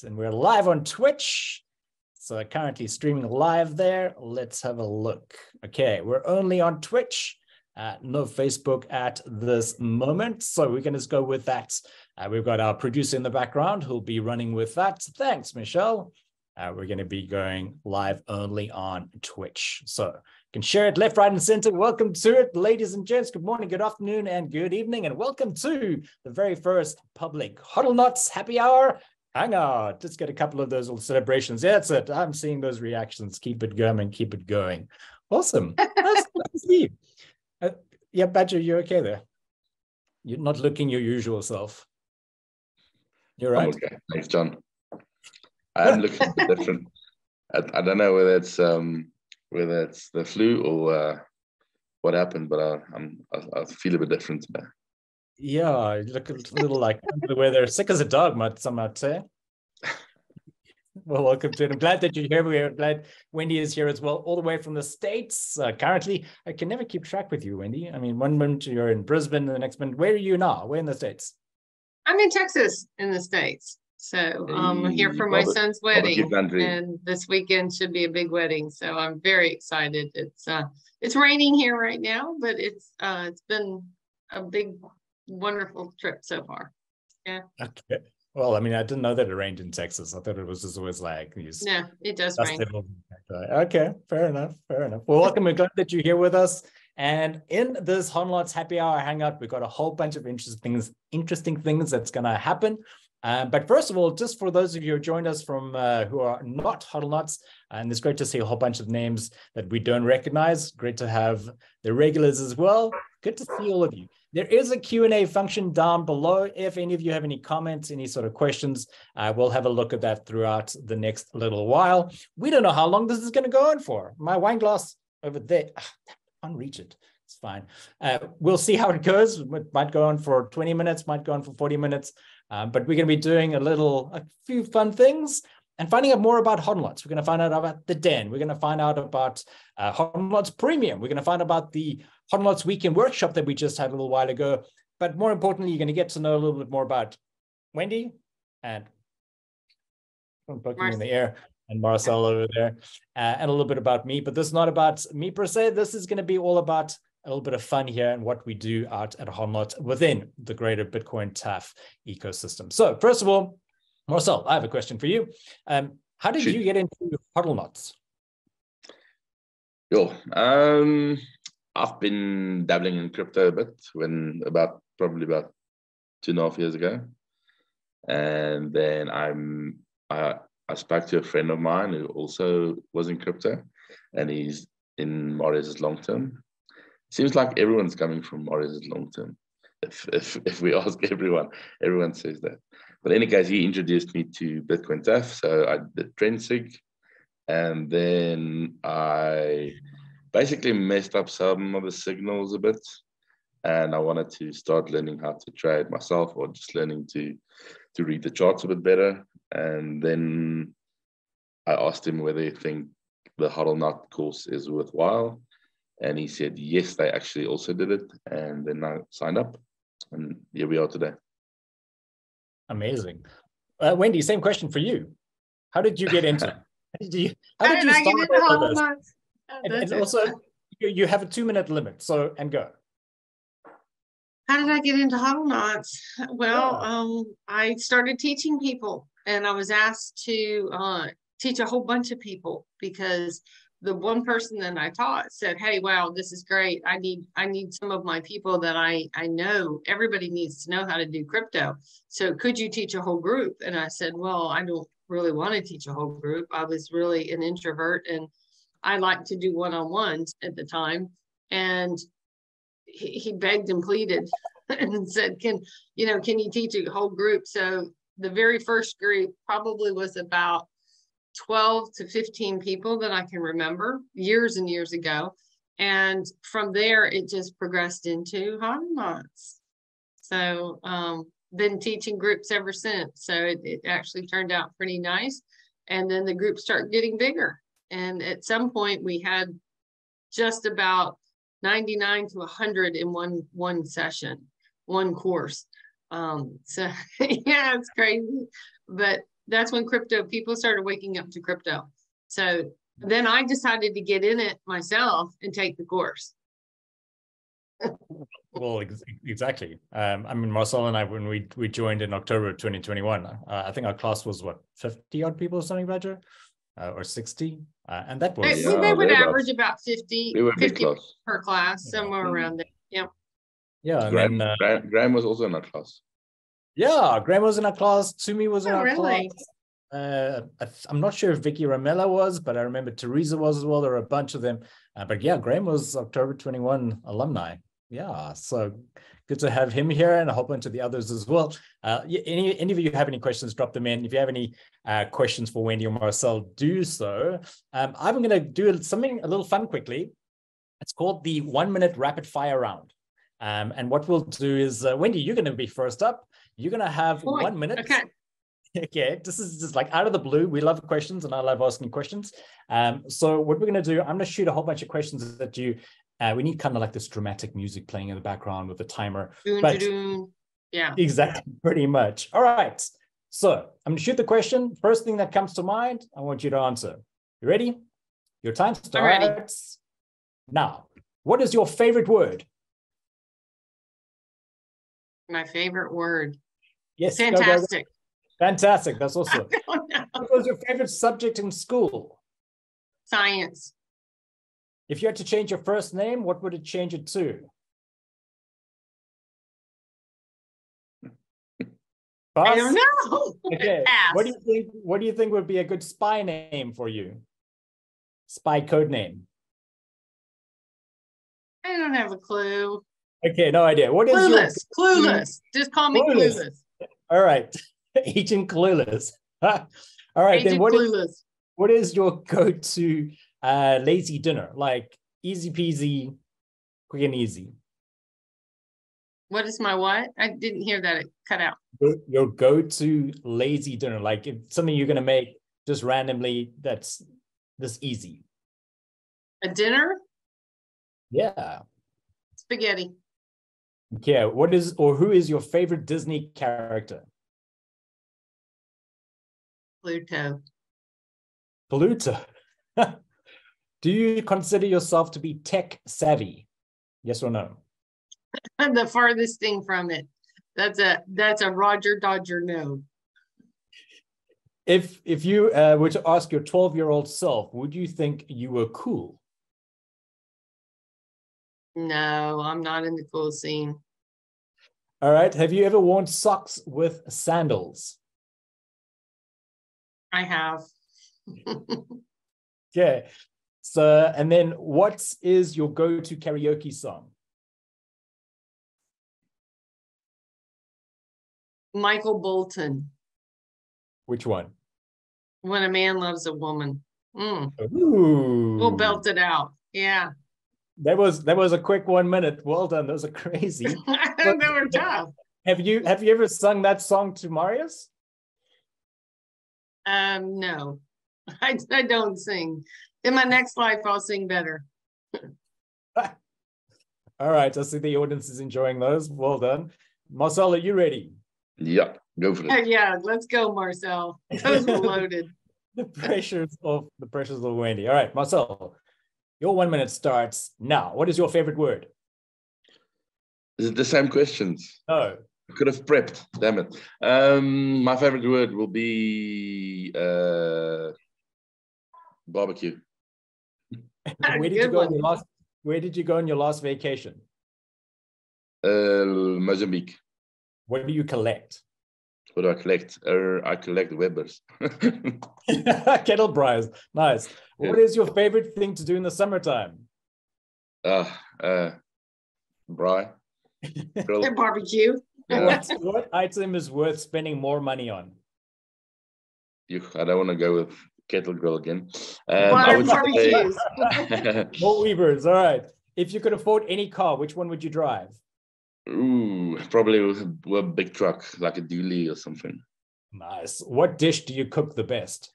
and we're live on Twitch. So currently streaming live there. Let's have a look. Okay, we're only on Twitch, no Facebook at this moment. So we're going to go with that. We've got our producer in the background who'll be running with that. Thanks, Michelle. We're going to be going live only on Twitch. So you can share it left, right, and center. Welcome to it, ladies and gents. Good morning, good afternoon, and good evening. And welcome to the very first public Hodlnots Happy Hour Hangout. Let's get a couple of those little celebrations. Yeah, that's it. I'm seeing those reactions. Keep it going, keep it going. Awesome. Nice to see you. Yeah, Badger, you okay there? You're not looking your usual self. You're right. I'm okay. Thanks, John. I am looking a bit different. I don't know whether it's the flu or what happened, but I feel a bit different today. Yeah, you look a little like the weather, sick as a dog, some might say. Well, welcome to it. I'm glad that you're here. We're glad Wendy is here as well, all the way from the States. Currently, I can never keep track with you, Wendy. I mean, one minute you're in Brisbane, the next minute, where are you now? Where in the States? I'm in Texas, in the States. So I'm here for my son's wedding, and this weekend should be a big wedding. So I'm very excited. It's raining here right now, but it's been a big, wonderful trip so far. Yeah. Okay. Well, I mean, I didn't know that it rained in Texas. I thought it was just always like these. No, it does rain. Okay, fair enough. Fair enough. Well, welcome. We're glad that you're here with us. And in this Hodlnots Happy Hour Hangout, we've got a whole bunch of interesting things that's going to happen. But first of all, just for those of you who joined us from who are not Hodlnots, and it's great to see a whole bunch of names that we don't recognize. Great to have the regulars as well. Good to see all of you. There is a Q&A function down below. If any of you have any comments, any sort of questions, we'll have a look at that throughout the next little while. We don't know how long this is going to go on for. My wine glass over there, I can't reach it. It's fine. We'll see how it goes. It might go on for 20 minutes, might go on for 40 minutes. But we're going to be doing a few fun things and finding out more about Hodlnots. We're going to find out about the Den. We're going to find out about Hodlnots Premium. We're going to find out about the Hodlnots Weekend Workshop that we just had a little while ago. But more importantly, you're going to get to know a little bit more about Wendy and I'm poking in the air and Marcel over there, and a little bit about me. But this is not about me per se. This is going to be all about a little bit of fun here and what we do out at Hodlnots within the greater Bitcoin TAF ecosystem. So first of all, Marcel, I have a question for you. How did you get into Hodlnots? I've been dabbling in crypto a bit probably about 2.5 years ago. And then I spoke to a friend of mine who also was in crypto, and he's in Mauritius long term. Seems like everyone's coming from Mauritius long term. If we ask everyone says that. But in any case, he introduced me to Bitcoin TAF. So I did TrendSig, and then I basically messed up some of the signals a bit. And I wanted to start learning how to trade myself, or just learning to read the charts a bit better. And then I asked him whether he think the Hodlnot course is worthwhile. And he said, yes, they actually also did it. And then I signed up. And here we are today. Amazing. Wendy, same question for you. How did you get into it? How did you I get into Hodlnots? And also, you have a 2-minute limit, and go. How did I get into Hodlnots? Well, I started teaching people, and I was asked to teach a whole bunch of people because the one person that I taught said, hey, wow, this is great. I need some of my people that I know. Everybody needs to know how to do crypto. So could you teach a whole group? And I said, well, I don't really want to teach a whole group. I was really an introvert, and I liked to do one-on-ones at the time. And he begged and pleaded and said, can you teach a whole group? So the very first group probably was about 12 to 15 people that I can remember years and years ago. And from there, it just progressed into Hodlnots. So been teaching groups ever since. So it actually turned out pretty nice. And then the groups start getting bigger. And at some point we had just about 99 to 100 in one session, one course. So yeah, it's crazy. But that's when people started waking up to crypto. So then I decided to get in it myself and take the course. Well, exactly. I mean, Marcel and I, when we joined in October of 2021, I think our class was what, 50 odd people or something, Badger, or 60, and that was they would average about 50, we were 50 per class, somewhere around there. Yeah. Yeah, and then Graham was also in our class. Yeah, Graham was in our class. Tumi was in our really? class. I'm not sure if Vicky Ramella was, but I remember Teresa was as well. There were a bunch of them. But yeah, Graham was October 21 alumni. Yeah, so good to have him here and a whole bunch of the others as well. Any of you have any questions, drop them in. If you have any questions for Wendy or Marcel, do so. I'm going to do something a little fun quickly. It's called the 1 minute rapid fire round. And what we'll do is, Wendy, you're going to be first up. You're going to have 1 minute. Okay. Okay, this is just like out of the blue. We love questions and I love asking questions. So what we're going to do, I'm going to shoot a whole bunch of questions at you. We need kind of like this dramatic music playing in the background with the timer. Yeah. Exactly, pretty much. All right. So I'm going to shoot the question. First thing that comes to mind, I want you to answer. You ready? Your time starts now. What is your favorite word? My favorite word. Yes. Fantastic. Go. Fantastic. That's awesome. What was your favorite subject in school? Science. If you had to change your first name, what would it change it to? I don't know. Okay. What do you think would be a good spy name for you? Spy code name. I don't have a clue. Okay, no idea. What is Clueless. Just call me Clueless. All right. Agent Clueless. All right. Agent then what is your go-to lazy dinner? Like easy peasy, quick and easy. What is my what? I didn't hear that. It cut out. Your go-to lazy dinner, like if something you're going to make just randomly that's this easy. A dinner? Yeah. Spaghetti. Okay. Who is your favorite Disney character? Pluto. Pluto. Do you consider yourself to be tech savvy? Yes or no? I'm the farthest thing from it. That's a Roger Dodger no. If you were to ask your 12-year-old self, would you think you were cool? No, I'm not in the cool scene. All right. Have you ever worn socks with sandals? I have. Okay. So, and then what is your go-to karaoke song? Michael Bolton. Which one? When a Man Loves a Woman. Ooh. We'll belt it out. Yeah. That was a quick 1 minute. Well done. Those are crazy. They were tough. Have you ever sung that song to Marius? No. I don't sing. In my next life, I'll sing better. All right. I see the audience is enjoying those. Well done. Marcel, are you ready? Yeah, go for it. Yeah, let's go, Marcel. Those were loaded. The pressures of Wendy. All right, Marcel, your 1 minute starts now. What is your favorite word? Is it the same questions? No. I could have prepped. Damn it. My favorite word will be barbecue. Where did you go on your last vacation? Mozambique. What do you collect? What do I collect? I collect Webbers. Kettle briars. Nice. Yeah. What is your favorite thing to do in the summertime? Braai. Barbecue. What item is worth spending more money on? I don't want to go with kettle grill again. I would say more Weavers. All right. If you could afford any car, which one would you drive? Ooh, probably with a big truck, like a dually or something. Nice. What dish do you cook the best?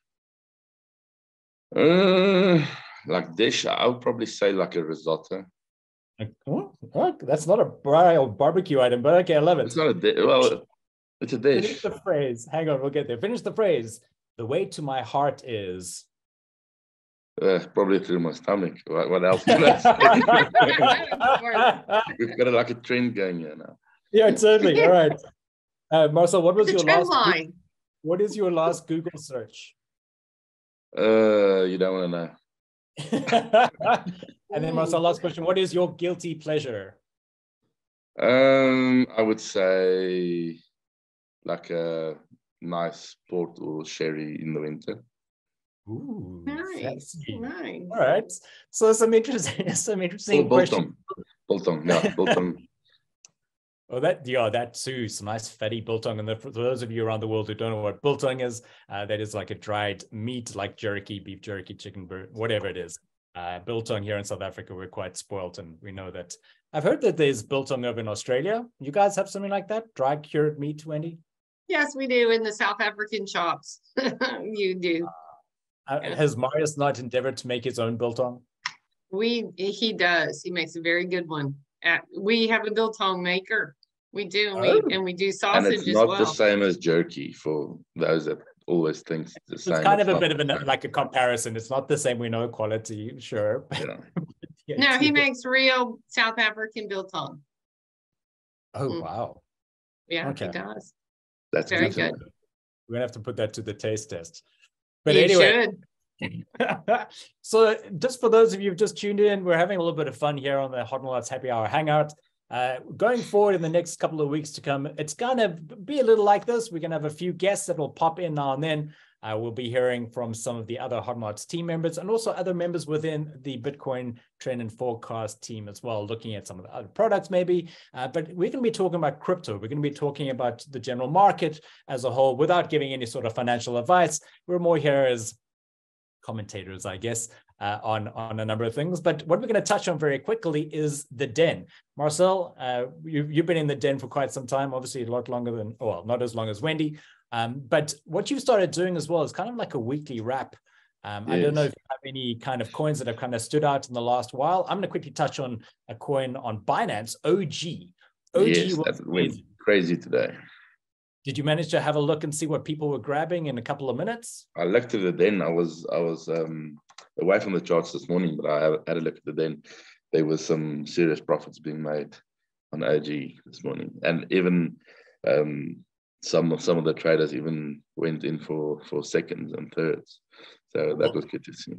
Like dish, I would probably say like a risotto. Oh, that's not a barbecue item, but okay, I love it. It's not a dish. Well, It's a Finish dish. the phrase. Hang on, we'll get there. Finish the phrase. The way to my heart is. Probably through my stomach. What else can I say? We've got like a trend going here now. Yeah, totally. All right. Marcel, what was The your trend last? line. What is your last Google search? You don't want to know. And then Marcel, last question. What is your guilty pleasure? I would say like a nice port or sherry in the winter. Ooh, Nice, fancy. nice. All right. So some interesting questions. Biltong, yeah, biltong. Oh, that too. Some nice fatty biltong. And for those of you around the world who don't know what biltong is, that is like a dried meat, like jerky, beef jerky, chicken, whatever it is. Biltong here in South Africa, we're quite spoilt, and we know that. I've heard that there's biltong over in Australia. You guys have something like that? Dry cured meat, Wendy? Yes, we do in the South African shops. You do. Has Marius not endeavored to make his own biltong? He does. He makes a very good one. We have a biltong maker. We do, and we do sausage and it's not as well. the same as jerky for those that always think the same. It's kind of a bit of like a comparison. It's not the same. We know quality, sure. Yeah. Yeah, no, he makes real South African biltong. Oh, wow. Yeah, okay. He does. That's very good. We're gonna have to put that to the taste test. But you anyway, should. So just for those of you who've just tuned in, we're having a little bit of fun here on the Hodlnots Happy Hour Hangout. Going forward in the next couple of weeks to come, it's gonna be a little like this. We're gonna have a few guests that will pop in now and then. We'll be hearing from some of the other Hodlnots team members and also other members within the Bitcoin Trend and Forecast team as well, looking at some of the other products maybe. But we're going to be talking about crypto. We're going to be talking about the general market as a whole without giving any sort of financial advice. We're more here as commentators, I guess, on a number of things. But what we're going to touch on very quickly is the den. Marcel, you've been in the den for quite some time, obviously a lot longer than, well, not as long as Wendy. But what you've started doing as well is kind of like a weekly wrap. Yes. I don't know if you have any kind of coins that have kind of stood out in the last while. I'm going to quickly touch on a coin on Binance, OG. Yes, that went crazy today. Did you manage to have a look and see what people were grabbing in a couple of minutes? I looked at the den. I was away from the charts this morning, but I had a look at the den. There was some serious profits being made on OG this morning, and even some of the traders even went in for seconds and thirds. So that was good to see.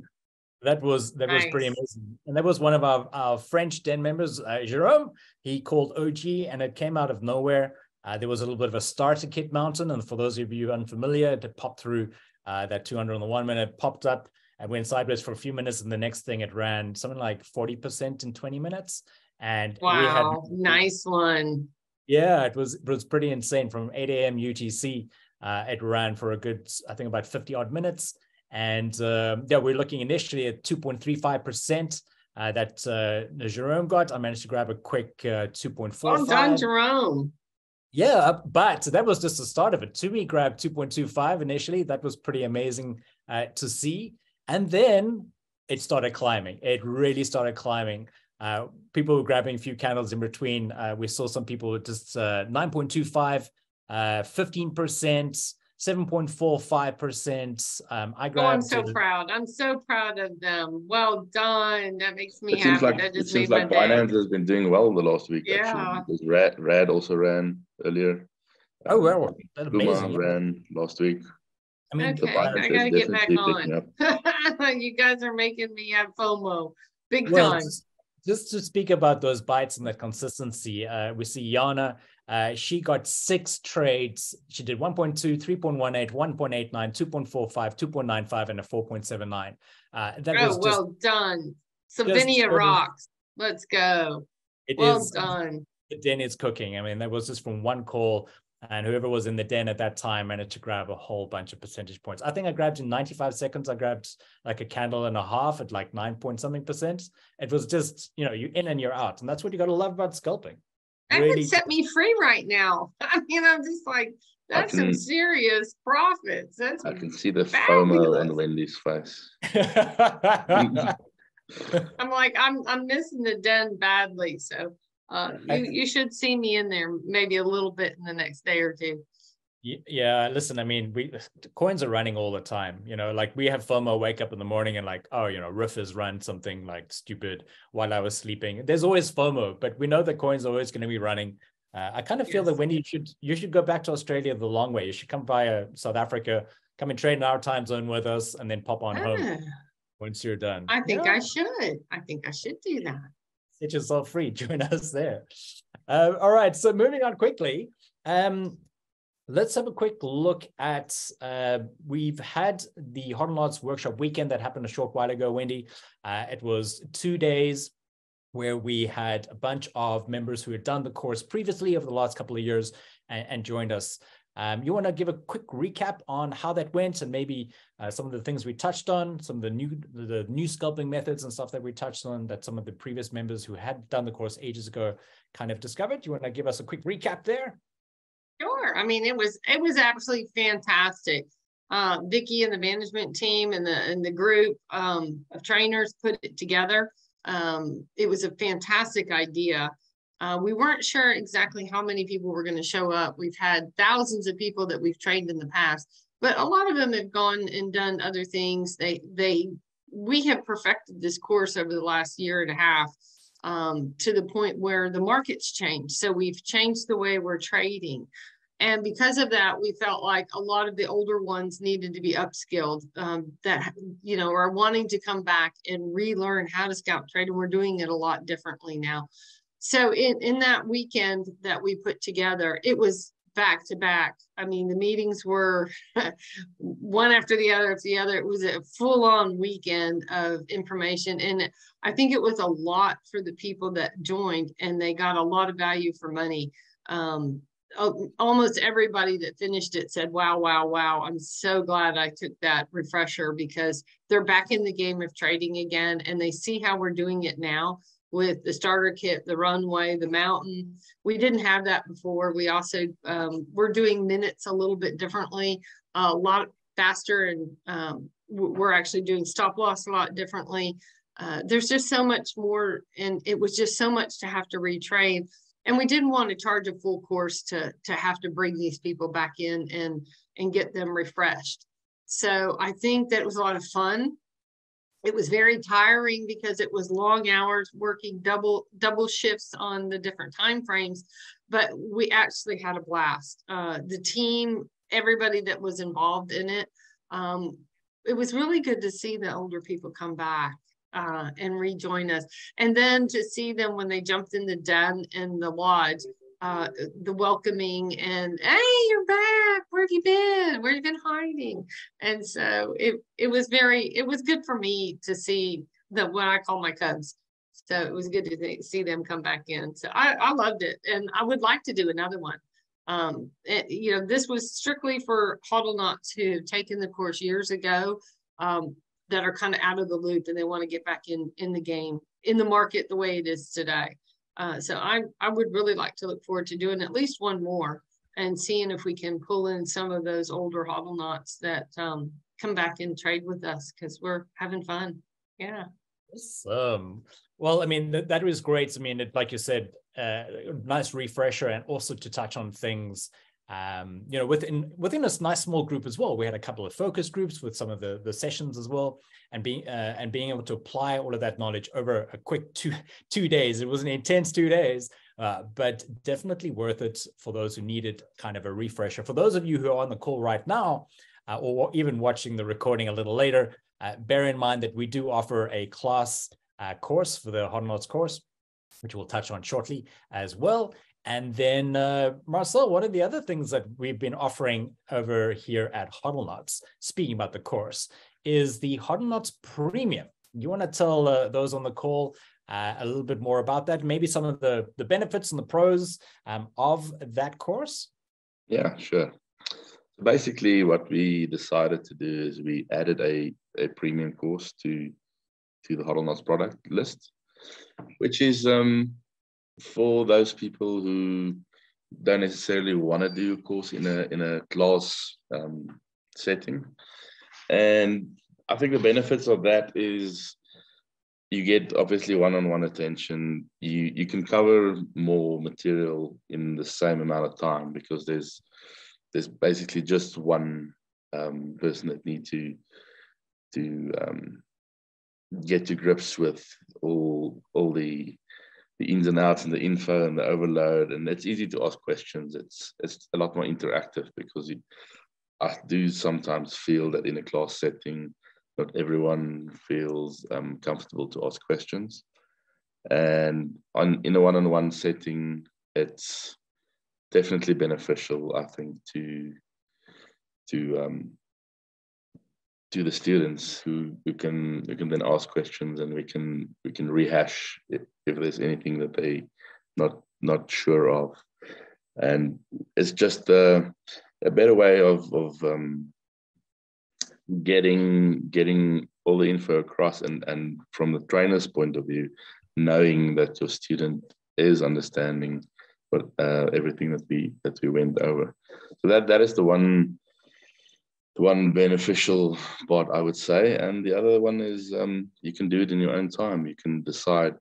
That was nice. Pretty amazing. And that was one of our French den members, Jerome. He called OG and it came out of nowhere. There was a little bit of a starter kit mountain. And for those of you unfamiliar, it popped through that 200 on the 1 minute, popped up and went sideways for a few minutes. And the next thing it ran something like 40% in 20 minutes. And wow, nice one. Yeah, it was pretty insane. From 8 a.m. UTC, it ran for a good, I think, about 50 odd minutes. And yeah, we're looking initially at 2.35% that Jerome got. I managed to grab a quick 2.45. Well done, Jerome. Yeah, but that was just the start of it. Tumi grabbed 2.25 initially. That was pretty amazing to see. And then it started climbing. It really started climbing. People were grabbing a few candles in between. We saw some people with just 9.25, 15%, 7.45%. I grabbed. Oh, I'm so proud. I'm so proud of them. Well done. That makes me happy. It seems like Binance has been doing well the last week. Yeah. Actually, because Rad also ran earlier. Oh, well, that's amazing. Ran last week. I mean, okay, I gotta get back on. You guys are making me have FOMO big time. Just to speak about those bites and that consistency, we see Yana, she got 6 trades. She did 1.2, 3.18, 1.89, 2.45, 2.95, and a 4.79. Well done. Savinia rocks. Let's go. Well done. The den is cooking. I mean, that was just from one call. And whoever was in the den at that time managed to grab a whole bunch of percentage points. I think I grabbed in 95 seconds. I grabbed like a candle and a half at like 9-point-something%. It was just, you're in and you're out. And that's what you got to love about scalping. That could set me free right now. I mean, I'm just like, that's some serious profits. I can see the FOMO on Wendy's face. I'm like, I'm missing the den badly. So you should see me in there maybe a little bit in the next day or two. Yeah, listen, I mean, coins are running all the time, like we have FOMO, wake up in the morning and like, oh, Riff has run something like stupid while I was sleeping. There's always FOMO, but we know that coins are always going to be running. I kind of feel that when you should go back to Australia the long way. You should come via South Africa, come and trade in our time zone with us, and then pop on home once you're done. I think I should. I think I should do that. Set yourself free. Join us there. All right. So moving on quickly. Let's have a quick look at, we've had the Hodlnots workshop weekend that happened a short while ago, Wendy. It was 2 days where we had a bunch of members who had done the course previously over the last couple of years and joined us. You want to give a quick recap on how that went and maybe some of the things we touched on, some of the new scalping methods and stuff that we touched on that some of the previous members who had done the course ages ago kind of discovered. You want to give us a quick recap there? Sure. I mean, it was absolutely fantastic. Vicki and the management team and the group of trainers put it together. It was a fantastic idea. We weren't sure exactly how many people were going to show up. We've had thousands of people that we've trained in the past, but a lot of them have gone and done other things. We have perfected this course over the last year and a half. To the point where the market's changed. So we've changed the way we're trading. And because of that, we felt like a lot of the older ones needed to be upskilled that, are wanting to come back and relearn how to scalp trade. And we're doing it a lot differently now. So in that weekend that we put together, it was back to back. I mean, the meetings were one after the other. It was a full-on weekend of information. And I think it was a lot for the people that joined, and they got a lot of value for money. Almost everybody that finished it said, wow, wow, wow. I'm so glad I took that refresher, because they're back in the game of trading again, and they see how we're doing it now with the starter kit, the runway, the mountain. We didn't have that before. We also, we're doing minutes a little bit differently, a lot faster, and we're actually doing stop loss a lot differently. There's just so much more, and it was just so much to have to retrain. And we didn't want to charge a full course to have to bring these people back in and get them refreshed. So I think that was a lot of fun. It was very tiring because it was long hours working double shifts on the different time frames, but we actually had a blast. The team, everybody that was involved in it, it was really good to see the older people come back and rejoin us. And then to see them when they jumped in the den in the lodge, the welcoming and, hey, you're back. Where have you been? Where have you been hiding? And so it was good for me to see what I call my cubs. So it was good to see them come back in. So I loved it. And I would like to do another one. This was strictly for Hodlnots who have taken the course years ago, that are kind of out of the loop, and they want to get back in the game, in the market the way it is today. So I would really like to look forward to doing at least one more and seeing if we can pull in some of those older Hodlnots that come back and trade with us, because we're having fun. Yeah. Awesome. Well, I mean, that was great. I mean, like you said, nice refresher, and also to touch on things within this nice small group as well. We had a couple of focus groups with some of the sessions as well, and being able to apply all of that knowledge over a quick two days. It was an intense 2 days, but definitely worth it for those who needed kind of a refresher. For those of you who are on the call right now, or even watching the recording a little later, bear in mind that we do offer a class course for the Hodlnots course, which we'll touch on shortly as well. And then, Marcel, what are the other things that we've been offering over here at Hodlnots, speaking about the course, is the Hodlnots Premium. You want to tell those on the call a little bit more about that, maybe some of the benefits and the pros of that course? Yeah, sure. So basically what we decided to do is we added a premium course to the Hodlnots product list, which is for those people who don't necessarily want to do a course in a class setting. And I think the benefits of that is you get obviously one-on-one attention. You can cover more material in the same amount of time, because there's there's basically just one person that need to get to grips with all the ins and outs and the info and the overload. And it's easy to ask questions. It's a lot more interactive, because I do sometimes feel that in a class setting, not everyone feels comfortable to ask questions. And in a one-on-one setting, it's definitely beneficial, I think, to the students who can then ask questions, and we can rehash if there's anything that they not sure of. And it's just a better way of getting all the info across, and from the trainer's point of view, knowing that your student is understanding what everything that we went over. So that is the one beneficial part, I would say. And the other one is you can do it in your own time. You can decide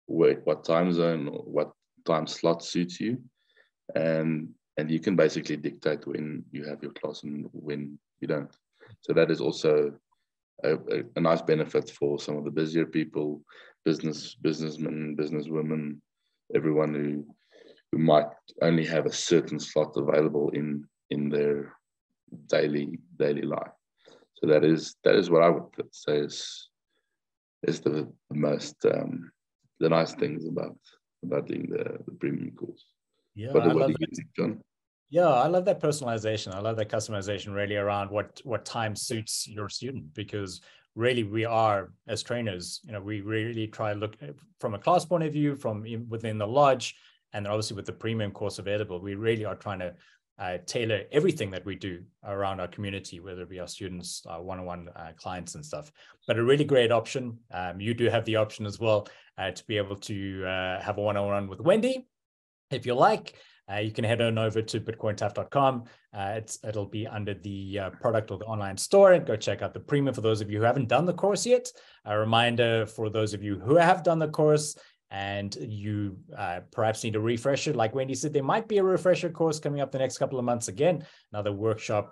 what time zone or what time slot suits you, and you can basically dictate when you have your class and when you don't. So that is also a nice benefit for some of the busier people, businessmen, businesswomen, everyone who might only have a certain slot available in their daily life. So that is what I would say is the most the nice things about doing the premium course. Yeah, What I do love you that. think, John? Yeah, I love that personalization. I love that customization, really, around what time suits your student, because really we are, as trainers, we really try to look from a class point of view, from within the lodge, and then obviously with the premium course available, we really are trying to tailor everything that we do around our community, whether it be our students, our one-on-one clients and stuff. But a really great option. You do have the option as well to be able to have a one-on-one with Wendy. If you like, you can head on over to bitcointaf.com. It'll be under the product or the online store, and go check out the premium for those of you who haven't done the course yet. A reminder for those of you who have done the course and you perhaps need a refresher. Like Wendy said, there might be a refresher course coming up the next couple of months. Again, another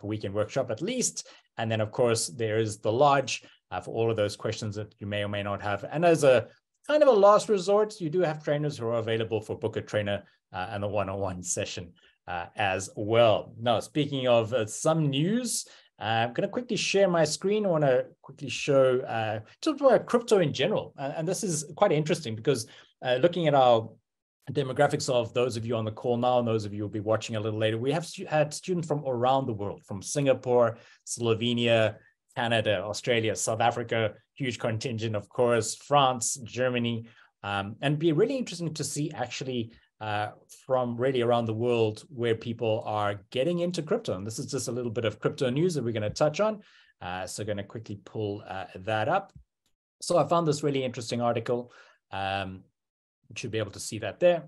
weekend workshop at least. And then, of course, there is the lodge for all of those questions that you may or may not have. And as a kind of a last resort, you do have trainers who are available for book a trainer and a one-on-one session as well. Now, speaking of some news, I'm going to quickly share my screen. I want to quickly show talk about crypto in general. And this is quite interesting, because looking at our demographics of those of you on the call now and those of you who will be watching a little later, we have had students from around the world, from Singapore, Slovenia, Canada, Australia, South Africa, huge contingent, of course, France, Germany, and it'd be really interesting to see actually from really around the world where people are getting into crypto. And this is just a little bit of crypto news that we're going to touch on. So going to quickly pull that up. So I found this really interesting article. You should be able to see that there.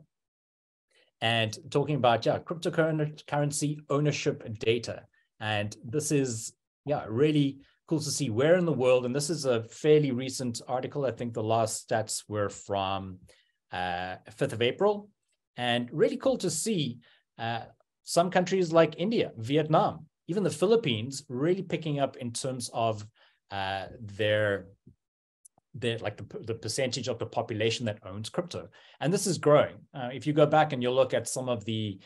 And talking about, cryptocurrency ownership data. And this is, really cool to see where in the world, and this is a fairly recent article. I think the last stats were from 5th of April. And really cool to see some countries like India, Vietnam, even the Philippines really picking up in terms of their like the percentage of the population that owns crypto. And this is growing. If you go back and you look at some of the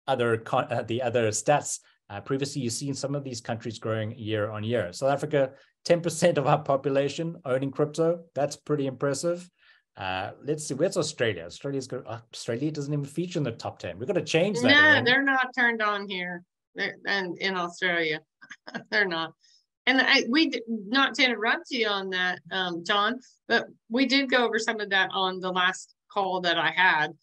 other stats, previously you've seen some of these countries growing year on year. South Africa, 10% of our population owning crypto. That's pretty impressive. Let's see, where's Australia? Australia doesn't even feature in the top 10. We've got to change that. No, they're not turned on here. And in Australia, they're not. And we did not to interrupt you on that, John, but we did go over some of that on the last call that I had.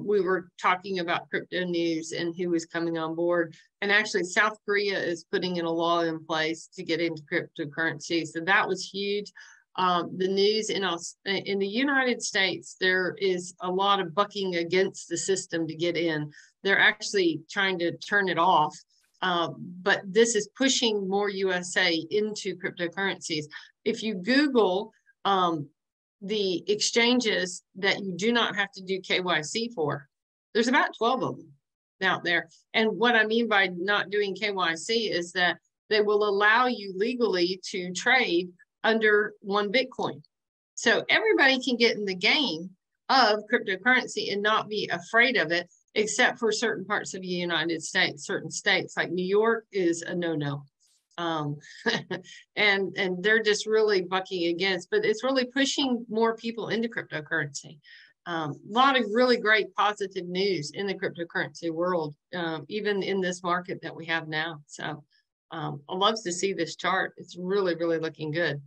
We were talking about crypto news and who was coming on board. And actually, South Korea is putting in a law in place to get into cryptocurrency. So that was huge. The news in the United States, there is a lot of bucking against the system to get in. They're actually trying to turn it off. But this is pushing more USA into cryptocurrencies. If you Google the exchanges that you do not have to do KYC for, there's about 12 of them. out there. And what I mean by not doing KYC is that they will allow you legally to trade under one Bitcoin. So everybody can get in the game of cryptocurrency and not be afraid of it, except for certain parts of the United States. Certain states like New York is a no-no. And they're just really bucking against, but it's really pushing more people into cryptocurrency. A lot of really great positive news in the cryptocurrency world, even in this market that we have now. So I love to see this chart. It's really, really looking good.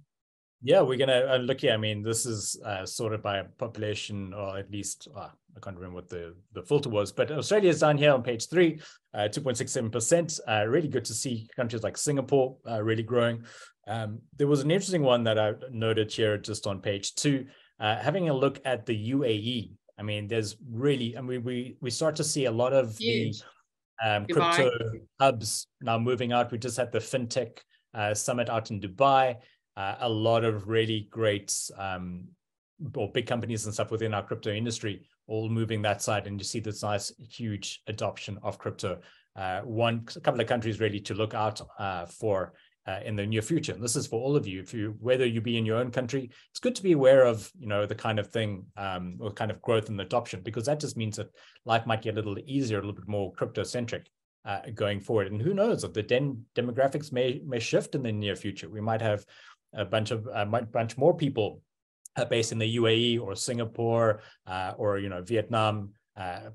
Yeah, we're going to look here. I mean, this is sorted by population, or at least, I can't remember what the filter was, but Australia is down here on page 3, 2.67%. Really good to see countries like Singapore really growing. There was an interesting one that I noted here just on page 2, having a look at the UAE. I mean, there's really, I mean, we start to see a lot of Huge. the crypto hubs now moving out. We just had the FinTech summit out in Dubai. A lot of really great or big companies and stuff within our crypto industry all moving that side, and you see this nice huge adoption of crypto. A couple of countries really to look out for in the near future. And this is for all of you. Whether you be in your own country, it's good to be aware of the kind of thing or kind of growth and adoption, because that just means that life might get a little easier, a little bit more crypto centric going forward. And who knows, if the demographics may shift in the near future. We might have a bunch more people based in the UAE or Singapore or Vietnam,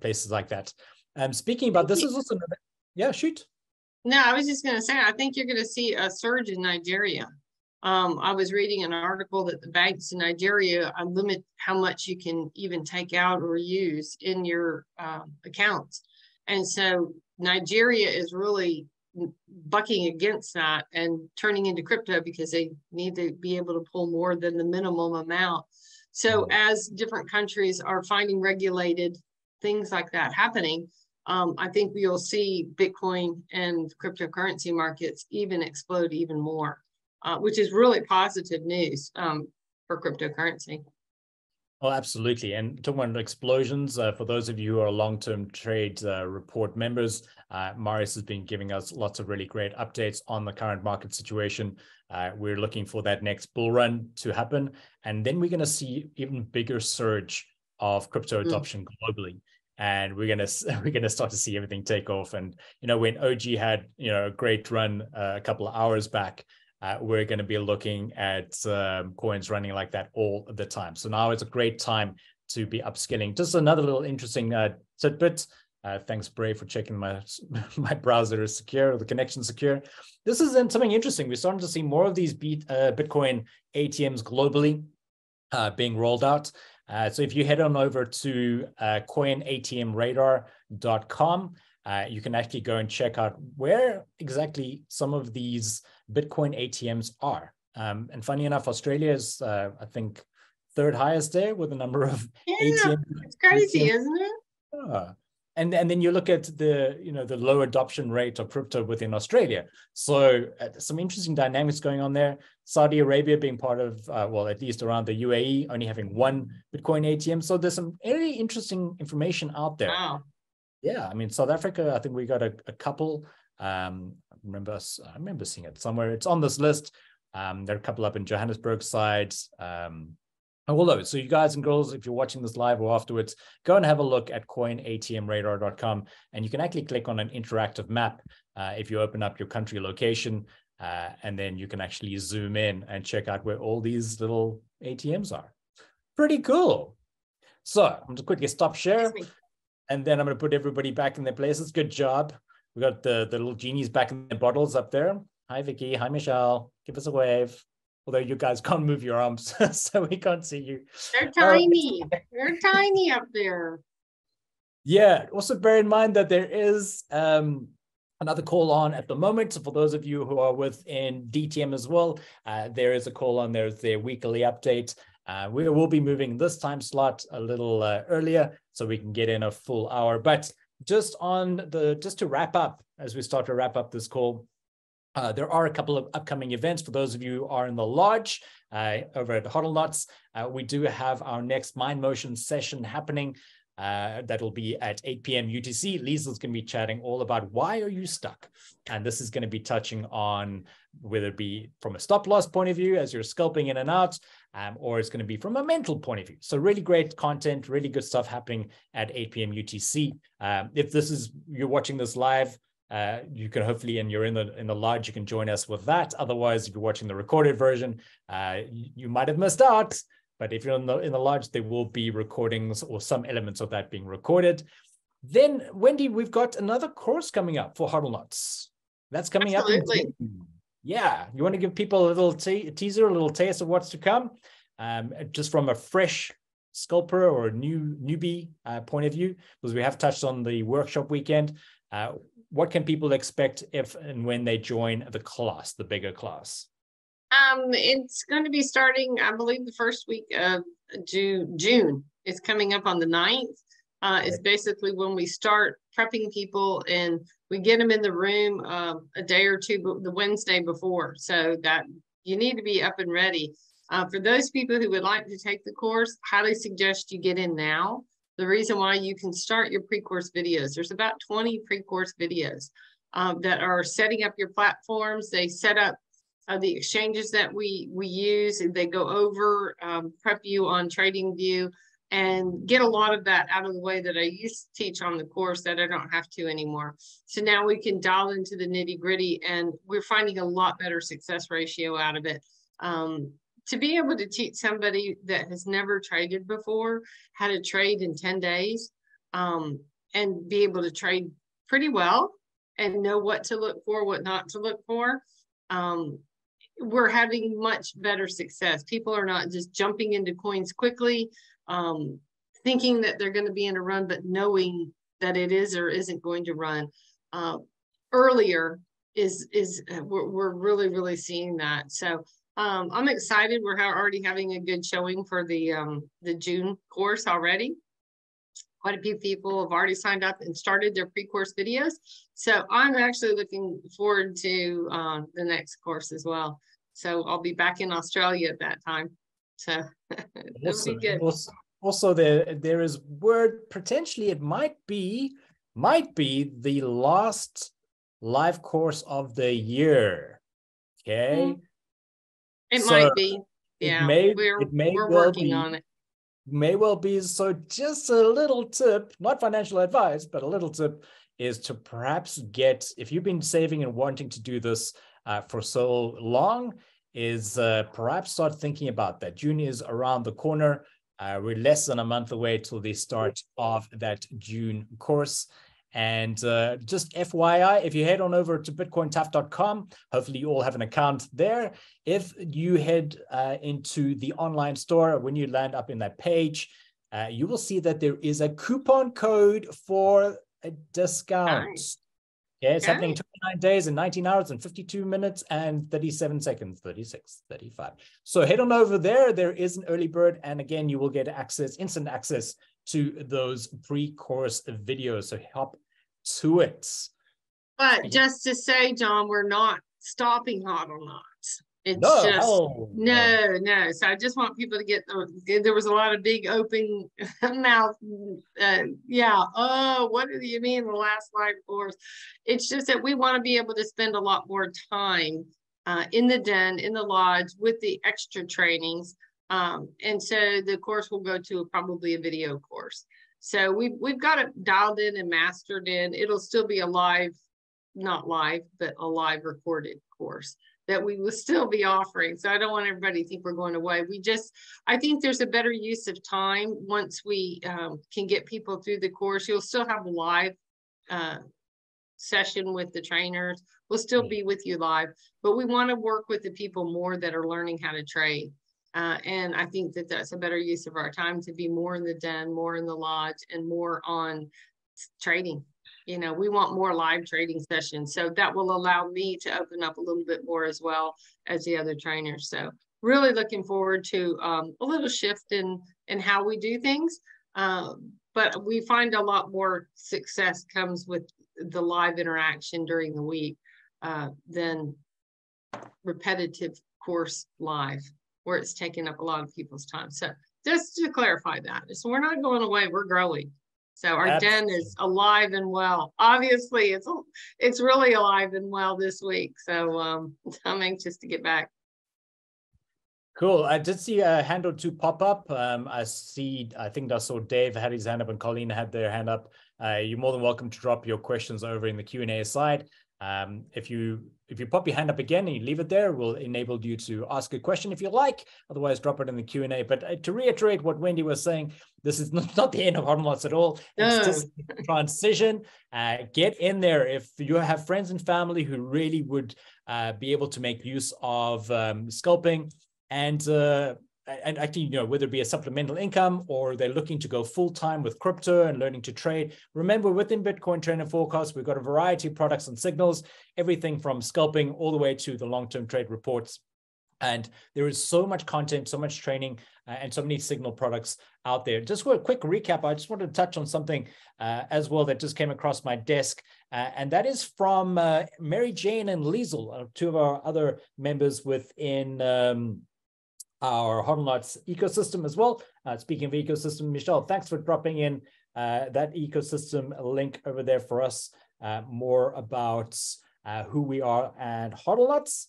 places like that. Speaking about this is also yeah, shoot. No, I was just going to say, I think you're going to see a surge in Nigeria. I was reading an article that the banks in Nigeria limit how much you can even take out or use in your accounts, and so Nigeria is really bucking against that and turning into crypto because they need to be able to pull more than the minimum amount. So as different countries are finding regulated things like that happening, I think we'll see Bitcoin and cryptocurrency markets even explode even more, which is really positive news for cryptocurrency. Oh, absolutely. And talking about explosions, for those of you who are long-term trade report members, Marius has been giving us lots of really great updates on the current market situation. We're looking for that next bull run to happen. And then we're going to see even bigger surge of crypto adoption globally. And we're gonna start to see everything take off. And when OG had a great run a couple of hours back, we're going to be looking at coins running like that all the time. So now it's a great time to be upskilling. Just another little interesting tidbit. Thanks, Brave, for checking my browser is secure, or the connection secure. This is something interesting. We're starting to see more of these Bitcoin ATMs globally being rolled out. So if you head on over to coinatmradar.com, you can actually go and check out where exactly some of these Bitcoin ATMs are. And funny enough, Australia is, I think, third highest there with the number of ATMs. It's crazy, isn't it? And then you look at the low adoption rate of crypto within Australia. So some interesting dynamics going on there. Saudi Arabia being part of, well, at least around the UAE, only having one Bitcoin ATM. So there's some very interesting information out there. Wow. Yeah, I mean, South Africa, I think we got a couple. I remember seeing it somewhere. It's on this list. There are a couple up in Johannesburg side. All those. So you guys and girls, if you're watching this live or afterwards, go and have a look at coinatmradar.com, and you can actually click on an interactive map if you open up your country location, and then you can actually zoom in and check out where all these little ATMs are. Pretty cool. So I'm going to quickly stop share, and then I'm going to put everybody back in their places. Good job. We got the little genies back in their bottles up there. Hi, Vicky. Hi, Michelle. Give us a wave. Although you guys can't move your arms, so we can't see you. They're tiny. They're tiny up there. Yeah. Also bear in mind that there is another call on at the moment. So for those of you who are within DTM as well, there is a call on. There's their weekly update. We will be moving this time slot a little earlier so we can get in a full hour. But just to wrap up, as we start to wrap up this call, there are a couple of upcoming events. For those of you who are in the lodge over at Hodlnots, we do have our next Mind Motion session happening That'll be at 8 p.m. UTC. Liesel's going to be chatting all about why are you stuck? And this is going to be touching on whether it be from a stop loss point of view as you're scalping in and out, or it's going to be from a mental point of view. So really great content, really good stuff happening at 8 p.m. UTC. If you're watching this live, you can hopefully, and you're in the lodge, you can join us with that. Otherwise, if you're watching the recorded version, you might have missed out. But if you're in the lodge, there will be recordings or some elements of that being recorded. Then, Wendy, we've got another course coming up for Hodlnots. That's coming Absolutely. up. Yeah, you want to give people a little teaser, a little taste of what's to come, just from a fresh scalper or a newbie point of view, because we have touched on the workshop weekend. What can people expect if and when they join the class, the bigger class? It's going to be starting, I believe, the first week of June. It's coming up on the 9th. It's basically when we start prepping people, and we get them in the room a day or two, the Wednesday before, so that you need to be up and ready. For those people who would like to take the course, highly suggest you get in now. The reason why, you can start your pre-course videos. There's about 20 pre-course videos that are setting up your platforms. They set up the exchanges that we use, and they go over, prep you on TradingView, and get a lot of that out of the way that I used to teach on the course that I don't have to anymore. So now we can dial into the nitty gritty, and we're finding a lot better success ratio out of it. To be able to teach somebody that has never traded before how to trade in 10 days, and be able to trade pretty well and know what to look for, what not to look for, we're having much better success. People are not just jumping into coins quickly, thinking that they're going to be in a run, but knowing that it is or isn't going to run. Earlier we're really, really seeing that. So I'm excited. We're already having a good showing for the June course already. Quite a few people have already signed up and started their pre-course videos. So I'm actually looking forward to the next course as well. So I'll be back in Australia at that time. So it'll be good. Also, there is word potentially it might be the last live course of the year. Okay. It might be. Yeah. We're working on it. May well be. So just a little tip, not financial advice, but a little tip is to perhaps if you've been saving and wanting to do this for so long, is perhaps start thinking about that. June is around the corner. We're less than a month away till the start of that June course. And just FYI, if you head on over to bitcointaf.com, hopefully you all have an account there. If you head into the online store, when you land up in that page, you will see that there is a coupon code for a discount. Nice. Yeah, it's happening 29 days and 19 hours and 52 minutes and 37 seconds, 36, 35. So head on over there. There is an early bird. And again, you will get instant access to those pre-course videos. So hop to it. But just to say, John, we're not stopping Hodlnots. It's no. So I just want people to get, there was a lot of big open mouth. What do you mean the last live course? It's just that we want to be able to spend a lot more time in the den, in the lodge with the extra trainings. And so the course will go to probably a video course. So we've got it dialed in and mastered in. It'll still be a live, not live, but a live recorded course that we will still be offering. So I don't want everybody to think we're going away. I think there's a better use of time once we can get people through the course. You'll still have a live session with the trainers. We'll still be with you live, but we want to work with the people more that are learning how to trade. And I think that that's a better use of our time to be more in the den, more in the lodge, and more on trading. You know, we want more live trading sessions. So that will allow me to open up a little bit more as well as the other trainers. So really looking forward to a little shift in how we do things. But we find a lot more success comes with the live interaction during the week than repetitive course live, where it's taking up a lot of people's time. So just to clarify that. So we're not going away, we're growing. So our den is alive and well. Obviously, it's really alive and well this week. So I'm anxious to get back. Cool. I did see a hand or two pop up. I think I saw Dave had his hand up and Colleen had their hand up. You're more than welcome to drop your questions over in the Q&A side. If you pop your hand up again and you leave it there, we'll enable you to ask a question if you like. Otherwise, drop it in the Q&A. But to reiterate what Wendy was saying, this is not the end of Hodlnots at all. It's just a transition. Get in there. If you have friends and family who really would be able to make use of scalping, and actually, you know, whether it be a supplemental income or they're looking to go full-time with crypto and learning to trade. Remember, within Bitcoin Trend and Forecast, we've got a variety of products and signals, everything from scalping all the way to the long-term trade reports. And there is so much content, so much training, and so many signal products out there. Just for a quick recap, I just wanted to touch on something as well that just came across my desk. And that is from Mary Jane and Liesel, two of our other members within our Hodlnots ecosystem as well. Speaking of ecosystem, Michelle, thanks for dropping in that ecosystem link over there for us, more about who we are and Hodlnots.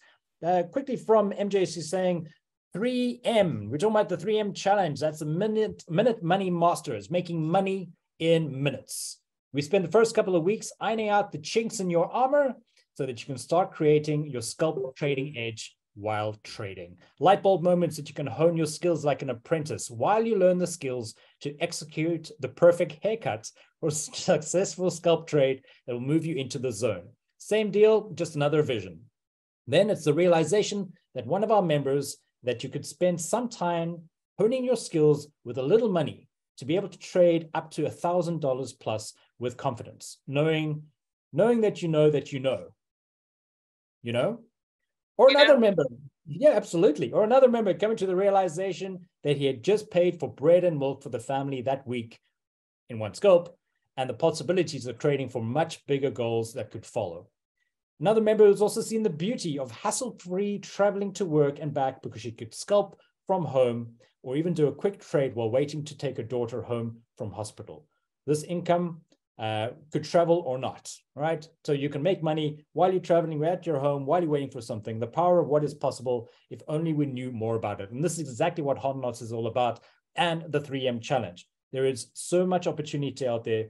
Quickly from MJ, she's saying 3M. We're talking about the 3M challenge. That's a minute money masters, making money in minutes. We spend the first couple of weeks ironing out the chinks in your armor so that you can start creating your scalp trading edge while trading. Light bulb moments that you can hone your skills like an apprentice while you learn the skills to execute the perfect haircut or successful scalp trade that will move you into the zone. Same deal, just another vision. Then it's the realization that one of our members that you could spend some time honing your skills with a little money to be able to trade up to $1,000 plus with confidence, knowing that you know that you know. You know? Or another member, yeah, absolutely. Or another member coming to the realization that he had just paid for bread and milk for the family that week in one scope, and the possibilities of trading for much bigger goals that could follow. Another member who's also seen the beauty of hassle-free traveling to work and back because she could scalp from home or even do a quick trade while waiting to take her daughter home from hospital. This income could travel or not, right? So you can make money while you're traveling, at your home, while you're waiting for something. The power of what is possible if only we knew more about it. And this is exactly what Hodlnots is all about, and the 3M challenge. There is so much opportunity out there.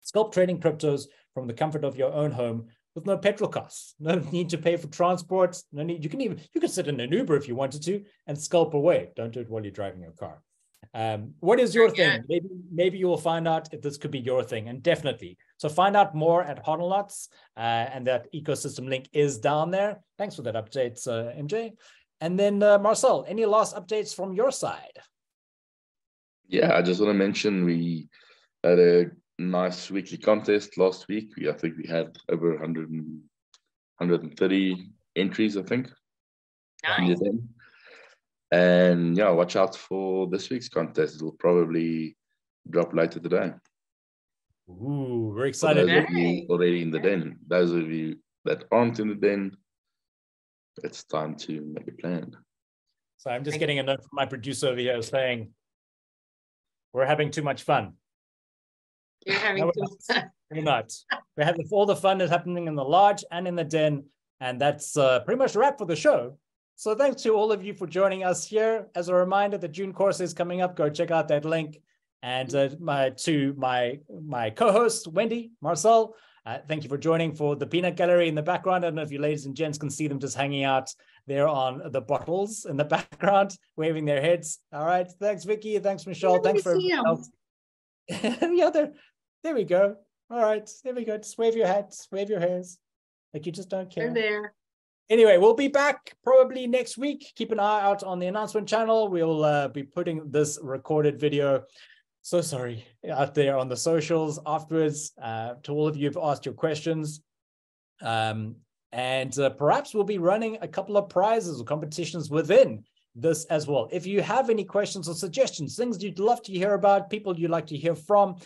Scalp trading cryptos from the comfort of your own home with no petrol costs, no need to pay for transport, no need. You can sit in an Uber if you wanted to and scalp away. Don't do it while you're driving your car. What is your thing? Maybe you will find out if this could be your thing, and definitely. So find out more at Hodlnots, and that ecosystem link is down there. Thanks for that update, MJ. And then Marcel, any last updates from your side? Yeah, I just want to mention we had a nice weekly contest last week. I think we had over 130 entries, I think. Nice. And yeah, watch out for this week's contest. It'll probably drop later today. Ooh, we're excited. For those of you already in the den. Those of you that aren't in the den, it's time to make a plan. So I'm just getting a note from my producer over here saying, we're having too much fun. You're having too much fun. We're not. We're having all the fun is happening in the lodge and in the den. And that's pretty much a wrap for the show. So thanks to all of you for joining us here. As a reminder, the June course is coming up. Go check out that link. And my co-host, Wendy, Marcel, thank you for joining for the peanut gallery in the background. I don't know if you ladies and gents can see them just hanging out there on the bottles in the background, waving their heads. All right. Thanks, Vicky. Thanks, Michelle. Thanks for everyone else. Yeah, there we go. All right. There we go. Just wave your hats, wave your hairs. Like you just don't care. They're there. Anyway, we'll be back probably next week. Keep an eye out on the announcement channel. We'll be putting this recorded video, so sorry, out there on the socials afterwards. To all of you who've asked your questions. And perhaps we'll be running a couple of prizes or competitions within this as well. If you have any questions or suggestions, things you'd love to hear about, people you'd like to hear from,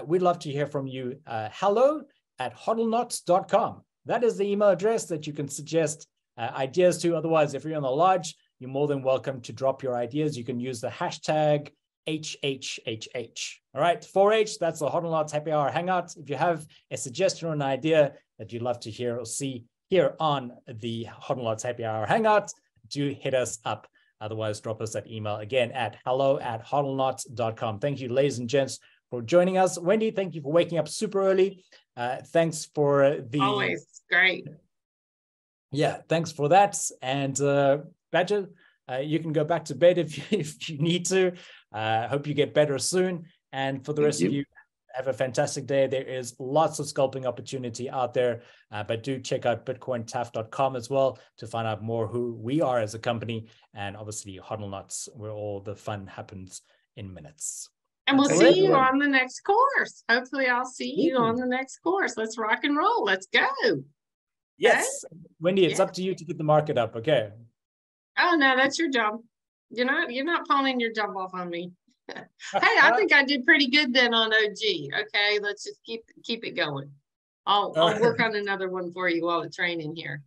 we'd love to hear from you. hello@hodlnots.com. That is the email address that you can suggest ideas to. Otherwise, if you're in the lodge, you're more than welcome to drop your ideas. You can use the hashtag HHHH. All right, 4H, that's the Hodlnots Happy Hour Hangout. If you have a suggestion or an idea that you'd love to hear or see here on the Hodlnots Happy Hour Hangout, do hit us up. Otherwise, drop us that email again at hello@hodlnots.com. Thank you, ladies and gents, for joining us. Wendy, thank you for waking up super early. Thanks for the... Always great. Yeah, thanks for that. And Badger, you can go back to bed if you need to. Hope you get better soon. And for the rest of you, have a fantastic day. There is lots of scalping opportunity out there, but do check out bitcointaf.com as well to find out more who we are as a company, and obviously Hodlnots, where all the fun happens in minutes. And we'll see you on the next course. Hopefully I'll see you on the next course. Let's rock and roll. Let's go. Yes. Okay? Wendy, it's up to you to get the market up, okay? Oh no, that's your job. You're not pawning your job off on me. Hey, I think I did pretty good then on OG. Okay, let's just keep it going. I'll work on another one for you while it's raining here.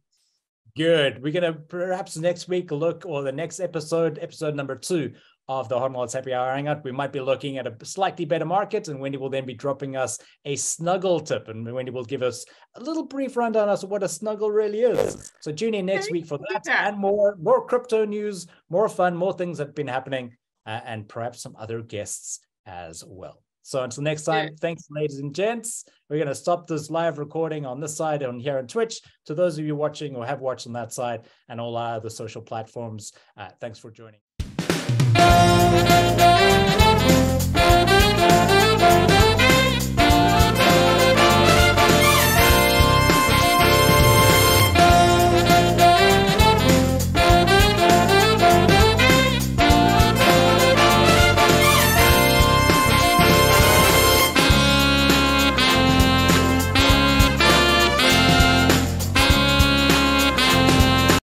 Good. We're gonna perhaps next week or the next episode number 2 of the Hodlnots Happy Hour Hangout, we might be looking at a slightly better market, and Wendy will then be dropping us a snuggle tip, and Wendy will give us a little brief rundown as to what a snuggle really is. So tune in next week for that and more crypto news, more fun, more things that have been happening, and perhaps some other guests as well. So until next time, thanks, ladies and gents. We're going to stop this live recording on this side on here on Twitch. To those of you watching or have watched on that side and all our other social platforms, thanks for joining.